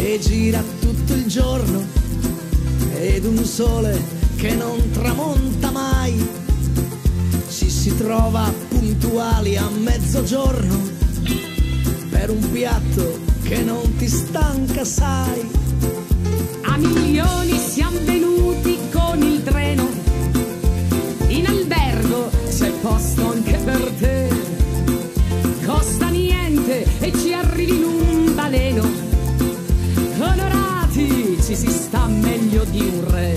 che gira tutto il giorno ed un sole che non tramonta mai. Ci si trova puntuali a mezzogiorno per un piatto che non ti stanca, sai. A milioni siamo venuti con il treno, in albergo c'è posto anche per te. Costa niente e ci arrivi in un baleno, onorati ci si sta meglio di un re.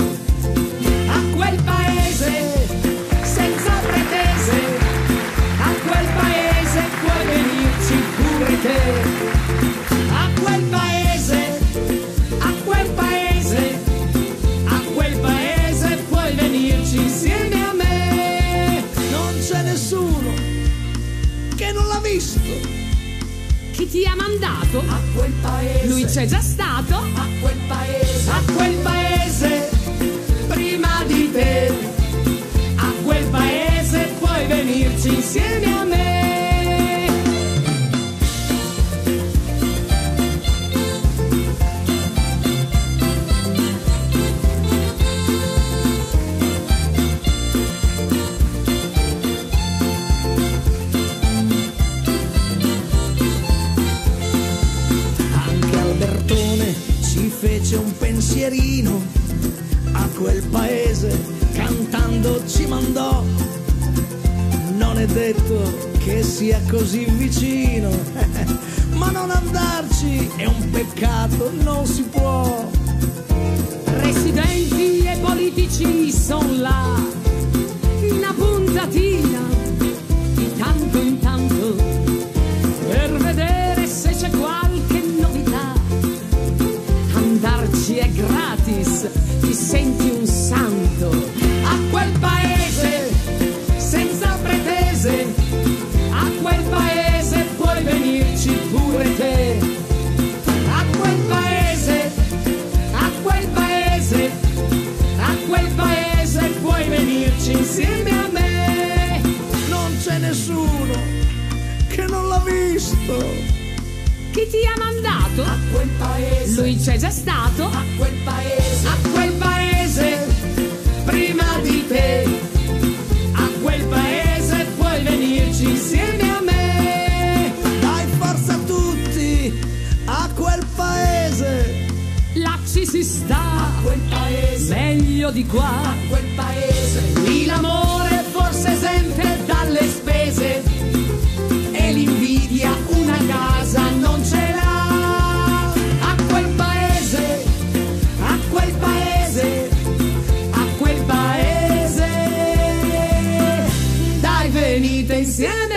A quel paese senza pretese, a quel paese puoi venirci pure te. A quel paese, a quel paese, a quel paese puoi venirci insieme a me. Non c'è nessuno che non l'ha visto. Chi ti ha mandato? A quel paese. Lui c'è già stato? A quel paese. A quel paese prima di te. A quel paese puoi venirci insieme a me. Fece un pensierino, a quel paese cantando ci mandò. Non è detto che sia così vicino, ma non andarci è un peccato, non si può. Residenti e politici son là, una puntatina di tanto in tanto per vedere se c'è qualche novità. Andarci è gratis, ti senti un santo. A quel paese senza pretese, a quel paese puoi venirci pure te. A quel paese, a quel paese, a quel paese puoi venirci insieme a me. Non c'è nessuno che non l'ha visto. Chi ti ha mandato? A quel paese. Lui c'è già stato? A quel paese. A quel paese prima di te. A quel paese puoi venirci insieme a me. Dai forza a tutti, a quel paese. Là ci si sta, A quel paese. meglio di qua. A quel paese. Lì l'amore forse esente dalle spese e l'invidia una casa non ce l'ha. A quel paese, a quel paese, a quel paese, dai venite insieme.